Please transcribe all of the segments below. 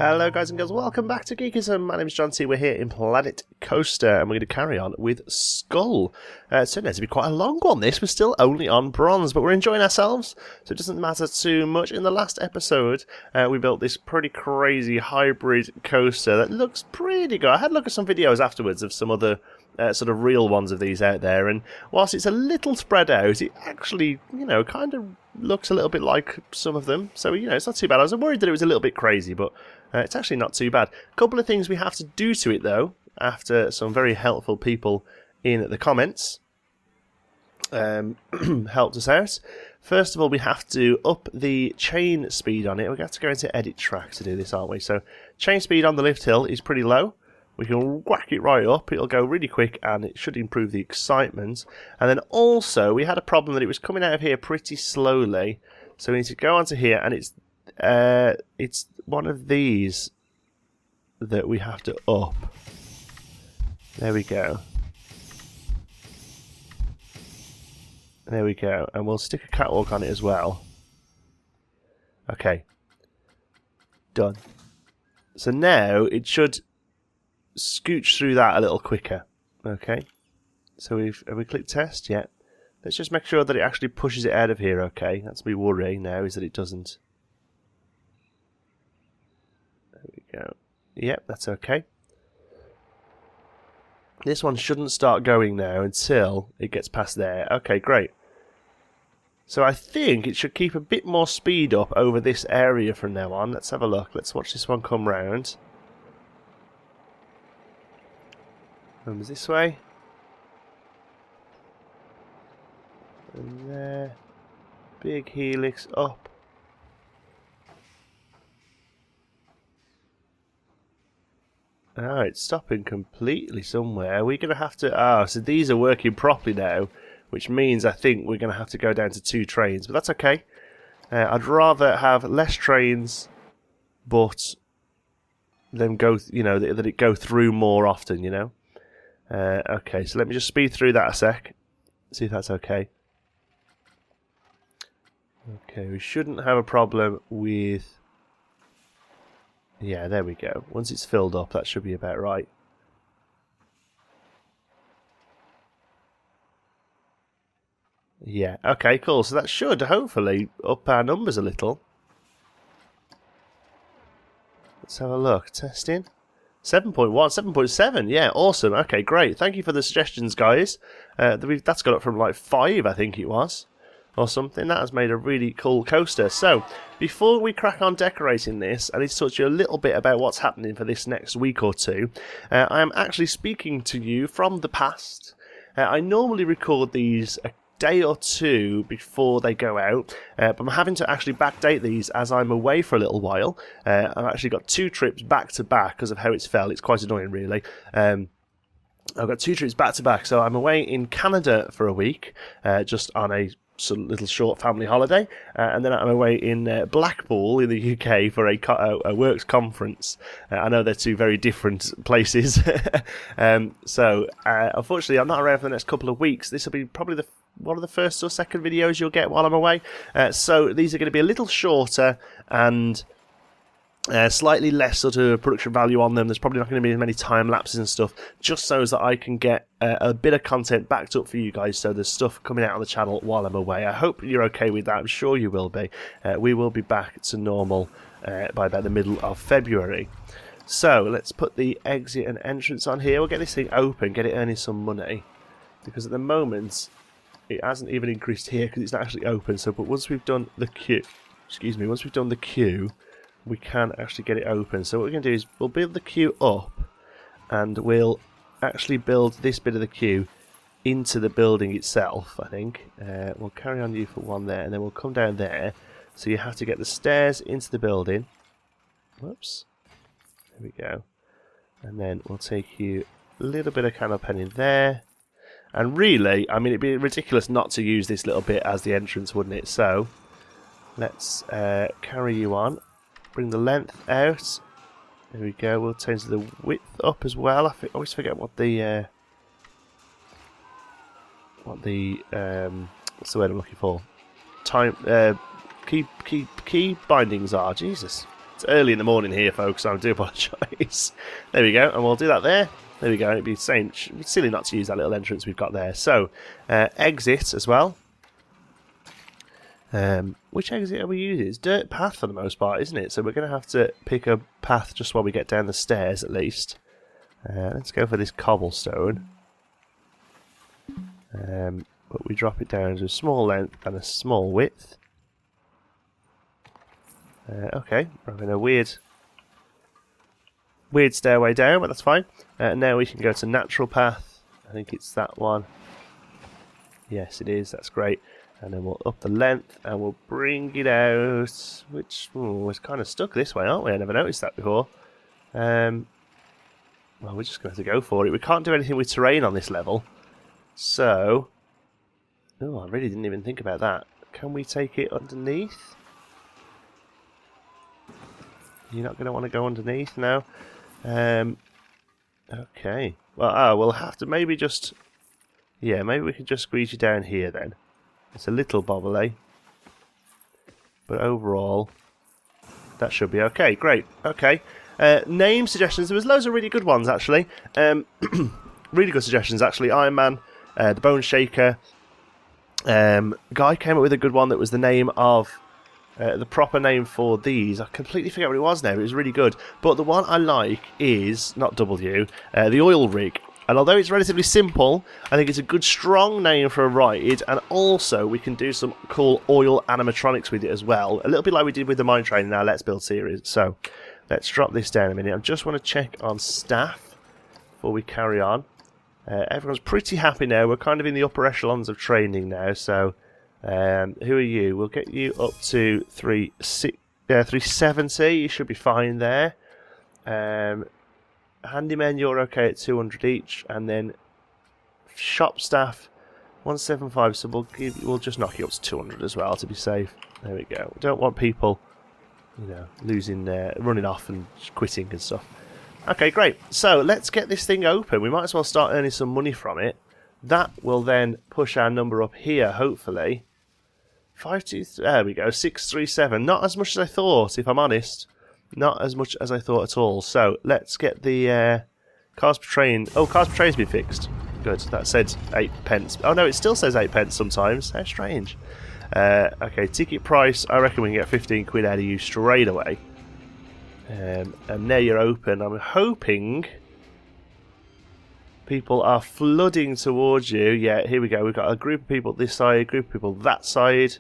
Hello guys and girls, welcome back to Geekism. My name is John T. We're here in Planet Coaster and we're going to carry on with Skull. It's turned out to be quite a long one this, we're still only on bronze, but we're enjoying ourselves, so it doesn't matter too much. In the last episode, we built this pretty crazy hybrid coaster that looks pretty good. I had a look at some videos afterwards of some other sort of real ones of these out there, and whilst it's a little spread out, it actually, kind of looks a little bit like some of them, so, it's not too bad. I was worried that it was a little bit crazy, but it's actually not too bad. A couple of things we have to do to it, though, after some very helpful people in the comments helped us out. First of all, we have to up the chain speed on it. We're going to have to go into edit track to do this, aren't we? So, chain speed on the lift hill is pretty low. We can whack it right up, it'll go really quick and it should improve the excitement. And then also, we had a problem that it was coming out of here pretty slowly. So we need to go onto here and it's one of these that we have to up. There we go. There we go. And we'll stick a catwalk on it as well. Okay. Done. So now it should scooch through that a little quicker. Okay, so have we clicked test? Yeah. Let's just make sure that it actually pushes it out of here. Okay, that's my worry now, is that it doesn't. There we go. Yep, that's okay. This one shouldn't start going now until it gets past there. Okay, great. So I think it should keep a bit more speed up over this area from now on. Let's have a look. Let's watch this one come round. Comes this way. And there. Big helix up. Oh, it's stopping completely somewhere. We're going to have to... Ah, so these are working properly now, which means I think we're going to have to go down to 2 trains, but that's okay. I'd rather have less trains, but them go, that it go through more often, Okay, so let me just speed through that a sec. See if that's okay. Okay, we shouldn't have a problem with... Yeah, there we go. Once it's filled up, that should be about right. Yeah, okay, cool. So that should hopefully up our numbers a little. Let's have a look. Testing. 7.1, 7.7, yeah, awesome. Okay, great. Thank you for the suggestions, guys. That's got up from like 5, I think it was, or something. That has made a really cool coaster. So, before we crack on decorating this, I need to talk to you a little bit about what's happening for this next week or two. I am actually speaking to you from the past. I normally record these a day or two before they go out, but I'm having to actually backdate these as I'm away for a little while. I've actually got 2 trips back to back because of how it's fell. It's quite annoying, really. I've got 2 trips back to back, so I'm away in Canada for a week, just on a sort of little short family holiday, and then I'm away in Blackpool in the UK for a works conference. I know they're 2 very different places, so unfortunately I'm not around for the next couple of weeks. This will be probably one of the first or second videos you'll get while I'm away, so these are going to be a little shorter and slightly less sort of production value on them. There's probably not going to be as many time lapses and stuff, just so that I can get a bit of content backed up for you guys, so there's stuff coming out on the channel while I'm away. I hope you're okay with that. I'm sure you will be. We will be back to normal by about the middle of February. So let's put the exit and entrance on here. We'll get this thing open, get it earning some money, because at the moment it hasn't even increased here because it's not actually open. So, but once we've done the queue, once we've done the queue, we can actually get it open. So what we're going to do is we'll build the queue up, and we'll actually build this bit of the queue into the building itself, I think. We'll carry on you for one there, and then we'll come down there. So you have to get the stairs into the building. Whoops. There we go. And then we'll take you a little bit of candle penning there. And really, I mean, it'd be ridiculous not to use this little bit as the entrance, wouldn't it? So let's carry you on. Bring the length out. There we go. We'll change the width up as well. I always forget what the what's the word I'm looking for? Key bindings are. Jesus. It's early in the morning here, folks, so I do apologise. There we go, and we'll do that there. There we go, it'd be silly not to use that little entrance we've got there. So, exit as well. Which exit are we using? It's dirt path for the most part, isn't it? So we're going to have to pick a path just while we get down the stairs, at least. Let's go for this cobblestone. But we drop it down to a small length and a small width. Okay, we're having a weird stairway down, but that's fine. Now we can go to natural path. I think it's that one. Yes, it is. That's great. And then we'll up the length and we'll bring it out. Which is kind of stuck this way, aren't we? I never noticed that before. Well, we're just going to have to go for it. We can't do anything with terrain on this level. So, I really didn't even think about that. Can we take it underneath? You're not going to want to go underneath now. Okay. Well, we'll have to maybe just... Yeah, maybe we can just squeeze you down here then. It's a little bobbly. But overall, that should be okay. Great. Okay. Name suggestions. There was loads of really good ones, actually. Really good suggestions, actually. Iron Man, the Bone Shaker. Guy came up with a good one that was the name of... the proper name for these, I completely forget what it was now, it was really good. But the one I like is, not W, the oil rig. And although it's relatively simple, I think it's a good strong name for a ride. And also, we can do some cool oil animatronics with it as well. A little bit like we did with the Mine Train in our Let's Build series. So, let's drop this down a minute. I just want to check on staff before we carry on. Everyone's pretty happy now. We're kind of in the upper echelons of training now, so... who are you? We'll get you up to 370. You should be fine there. Handymen, you're okay at 200 each, and then shop staff 175. So we'll just knock you up to 200 as well to be safe. There we go. We don't want people, losing, running off and quitting and stuff. Okay, great. So let's get this thing open. We might as well start earning some money from it. That will then push our number up here, hopefully. 523, there we go, 637. Not as much as I thought, if I'm honest. Not as much as I thought at all. So, let's get the cars per train. Oh, cars per train's been fixed. Good, that said 8 pence. Oh no, it still says 8 pence sometimes. How strange. Okay, ticket price, I reckon we can get 15 quid out of you straight away. And now you're open. I'm hoping... people are flooding towards you. Yeah, here we go. We've got a group of people this side, a group of people that side.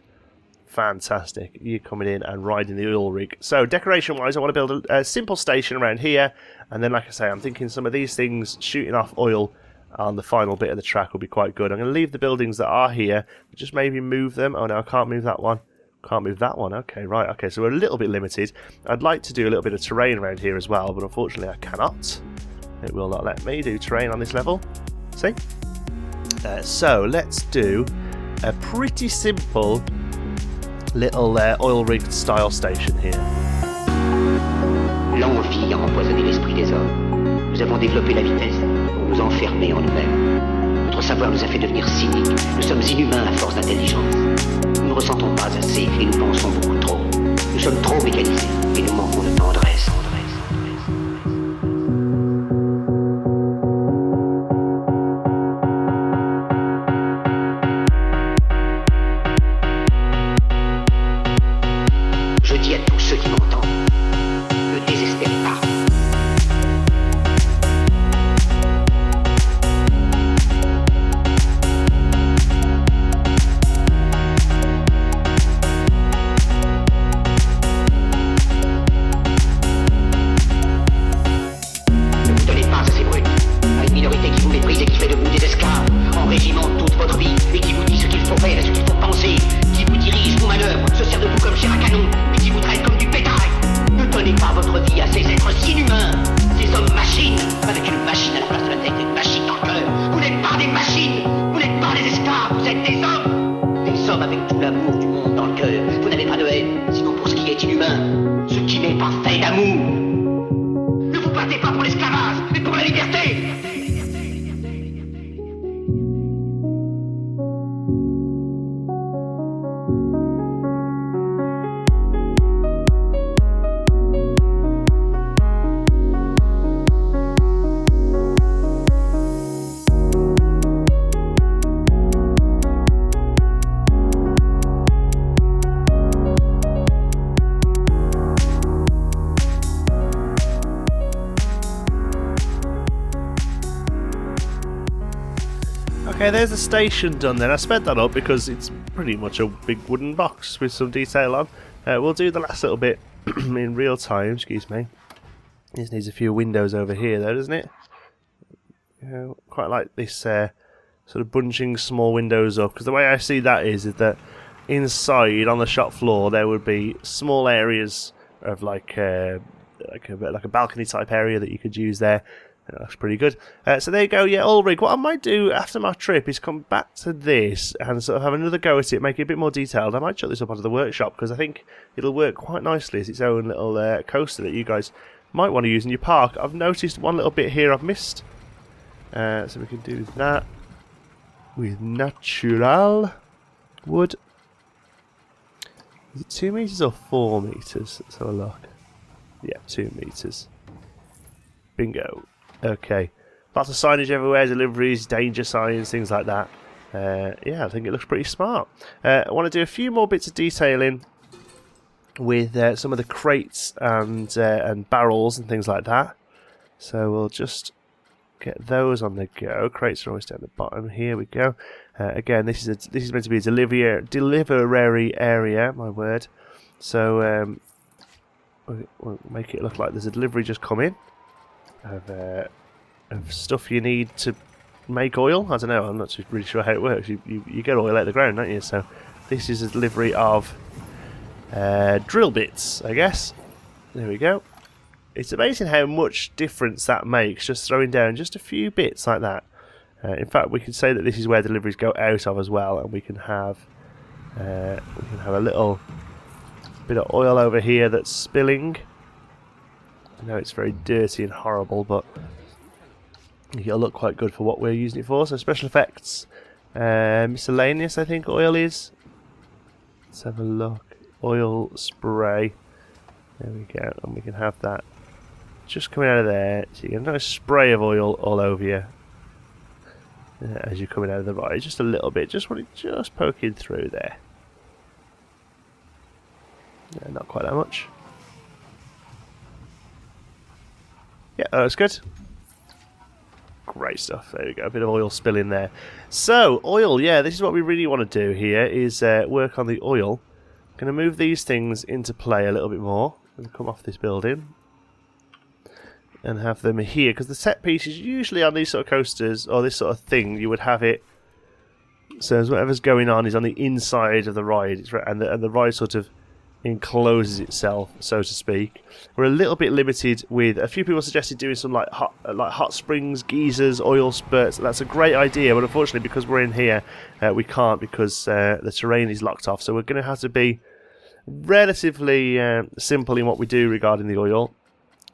Fantastic. You're coming in and riding the oil rig. So, decoration-wise, I want to build a simple station around here. And then, like I say, I'm thinking some of these things shooting off oil on the final bit of the track will be quite good. I'm going to leave the buildings that are here. Just maybe move them. Oh, no, I can't move that one. Can't move that one. Okay, right. Okay, so we're a little bit limited. I'd like to do a little bit of terrain around here as well, but unfortunately I cannot. It will not let me do terrain on this level. See? So let's do a pretty simple little oil rig style station here. L'envie a empoisonné l'esprit des hommes. Nous avons développé la vitesse pour nous enfermer en nous-mêmes. Notre savoir nous a fait devenir cyniques. Nous sommes inhumains à force d'intelligence. Nous ne ressentons pas assez et nous pensons beaucoup trop. Nous sommes trop mécanisés et nous manquons de tendresse. Je dis à tous ceux qui m'entendent, ne désespérez pas. Ne vous donnez pas à ces brutes, à une minorité qui vous méprise et qui fait de vous des esclaves, en régiment toute votre vie, et qui vous dit ce qu'il faut faire et ce qu'il faut penser, qui vous dirige, vous manœuvre, se sert de vous comme chair à canon, et qui vous traite comme du bétail. Ne donnez pas votre vie à ces êtres inhumains, ces hommes-machines, avec une machine à la place de la tête et une machine dans le cœur. Vous n'êtes pas des machines, vous n'êtes pas des esclaves, vous êtes des hommes. Des hommes avec tout l'amour du monde dans le cœur. Vous n'avez pas de haine, sinon pour ce qui est inhumain, ce qui n'est pas fait d'amour. Ne vous battez pas pour l'esclavage, mais pour la liberté. Okay, there's the station done then. I sped that up because it's pretty much a big wooden box with some detail on. We'll do the last little bit in real time, excuse me. This needs a few windows over here though, doesn't it? Quite like this sort of bunching small windows up, because the way I see that is that inside on the shop floor there would be small areas of like a balcony type area that you could use there. That looks pretty good. So there you go. Yeah, all rig. What I might do after my trip is come back to this and sort of have another go at it, make it a bit more detailed. I might chuck this up onto the workshop because I think it'll work quite nicely as its own little coaster that you guys might want to use in your park. I've noticed one little bit here I've missed. So we can do that with natural wood. Is it 2 meters or 4 meters? Let's have a look. Yeah, 2 meters. Bingo. Okay. Lots of signage everywhere, deliveries, danger signs, things like that. Yeah, I think it looks pretty smart. I want to do a few more bits of detailing with some of the crates and barrels and things like that. So we'll just get those on the go. Crates are always down the bottom. Here we go. Again, this is meant to be a delivery area. My word. So we'll make it look like there's a delivery just come in of stuff you need to make oil. I don't know. I'm not really sure how it works. You get oil out of the ground, don't you? So this is a delivery of drill bits, I guess. There we go. It's amazing how much difference that makes, just throwing down just a few bits like that. In fact, we can say that this is where deliveries go out of as well, and we can have a little bit of oil over here that's spilling. I know it's very dirty and horrible, but it'll look quite good for what we're using it for. So special effects, miscellaneous, I think oil is. Let's have a look. Oil spray. There we go, and we can have that just coming out of there. So you get a nice spray of oil all over you as you're coming out of the ride. Just a little bit, just poking through there. Yeah, not quite that much. Yeah, that's good. Great stuff. There we go. A bit of oil spill in there. So, oil, yeah, this is what we really want to do here, is work on the oil. Going to move these things into play a little bit more. And come off this building. And have them here. Because the set piece is usually on these sort of coasters, or this sort of thing, you would have it so as whatever's going on is on the inside of the ride. And the ride sort of encloses itself, so to speak. We're a little bit limited with a few people suggested doing some like hot springs, geysers, oil spurts. That's a great idea, but unfortunately because we're in here we can't, because the terrain is locked off. So we're going to have to be relatively simple in what we do regarding the oil.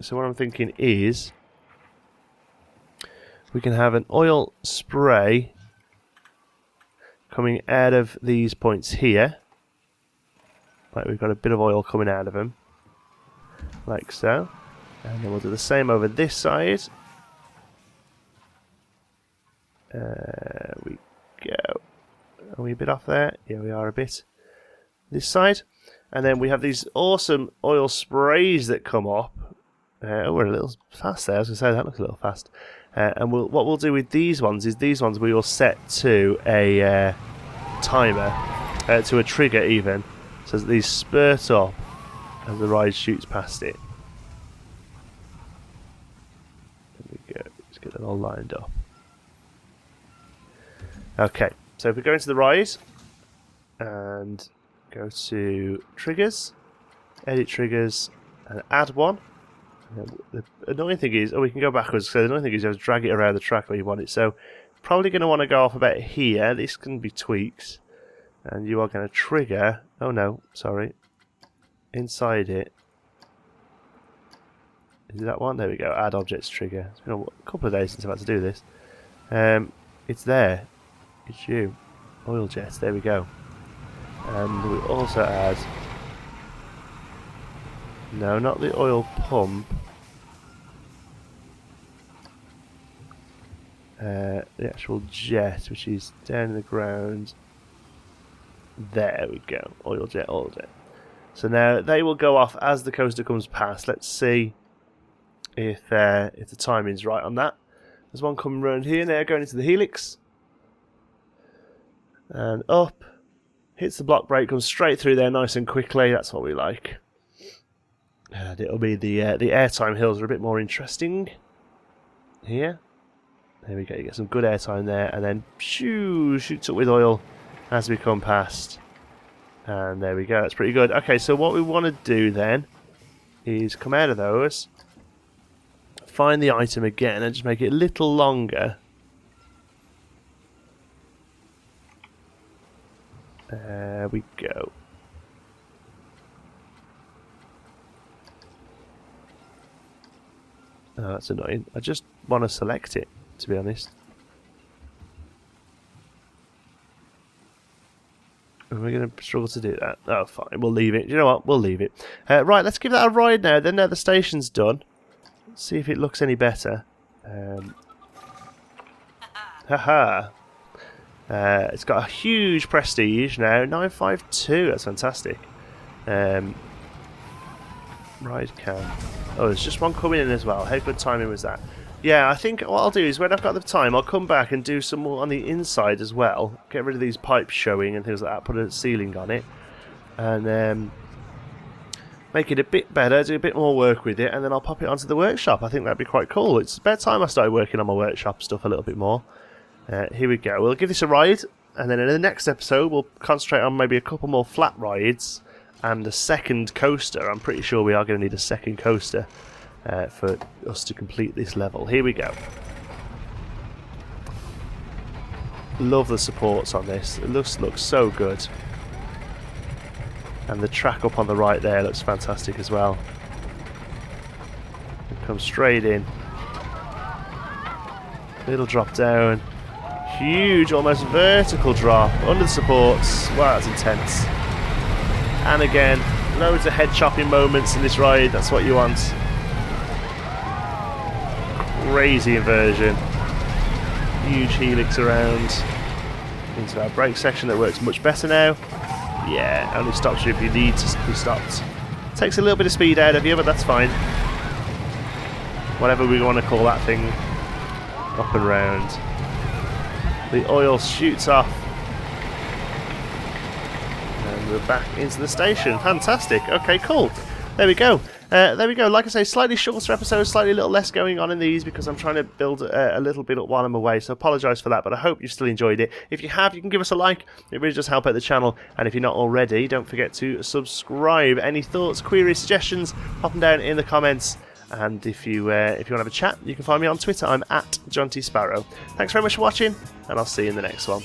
So what I'm thinking is we can have an oil spray coming out of these points here. Like we've got a bit of oil coming out of them, like so. And then we'll do the same over this side. We go. Are we a bit off there? Yeah, we are a bit. This side. And then we have these awesome oil sprays that come up. Oh, we're a little fast there. I was going to say, that looks a little fast. And what we'll do with these ones is we will set to a timer, to a trigger even. So that these spurt up as the ride shoots past it. There we go. Let's get that all lined up. Okay, so if we go into the ride and go to triggers, edit triggers, and add one. The annoying thing is, we can go backwards. So the annoying thing is you have to drag it around the track where you want it. So probably going to want to go off about here. This can be tweaks. And you are going to trigger, oh no, sorry, inside it. Is that one? There we go, add objects trigger. It's been a couple of days since I've had to do this. It's there, it's you, oil jets, there we go. And we also add, no, not the oil pump. The actual jet, which is down in the ground. There we go, oil jet. So now they will go off as the coaster comes past. Let's see if the timing's right on that. There's one coming around here now, going into the helix. And up. Hits the block brake, comes straight through there nice and quickly. That's what we like. And it'll be the airtime hills are a bit more interesting. Here. There we go, you get some good airtime there, and then shoots up with oil as we come past. And there we go, that's pretty good. Okay, so what we want to do then is come out of those, find the item again, and just make it a little longer. There we go. Oh, that's annoying. I just want to select it, to be honest. Are we going to struggle to do that? Oh, fine. We'll leave it. You know what? We'll leave it. Right, let's give that a ride now. Then now the station's done. Let's see if it looks any better. Haha. It's got a huge prestige now. 952. That's fantastic. Ride cam. Oh, there's just one coming in as well. How good timing was that? Yeah, I think what I'll do is when I've got the time, I'll come back and do some more on the inside as well. Get rid of these pipes showing and things like that. Put a ceiling on it. And make it a bit better, do a bit more work with it, and then I'll pop it onto the workshop. I think that'd be quite cool. It's about time I started working on my workshop stuff a little bit more. Here we go. We'll give this a ride, and then in the next episode we'll concentrate on maybe a couple more flat rides and a second coaster. I'm pretty sure we are going to need a second coaster for us to complete this level. Here we go. Love the supports on this. It looks so good. And the track up on the right there looks fantastic as well. It comes straight in. Little drop down. Huge, almost vertical drop under the supports. Wow, that's intense. And again, loads of head chopping moments in this ride. That's what you want. Crazy inversion. Huge helix around into our brake section that works much better now. Yeah, only stops you if you need to be stopped. Takes a little bit of speed out of you, but that's fine. Whatever we want to call that thing. Up and round. The oil shoots off. And we're back into the station. Fantastic. Okay, cool. There we go. There we go. Like I say, slightly shorter episodes, slightly a little less going on in these because I'm trying to build a little bit up while I'm away. So apologise for that, but I hope you still enjoyed it. If you have, you can give us a like. It really does help out the channel. And if you're not already, don't forget to subscribe. Any thoughts, queries, suggestions, pop them down in the comments. And if you want to have a chat, you can find me on Twitter. I'm at John T Sparrow. Thanks very much for watching, and I'll see you in the next one.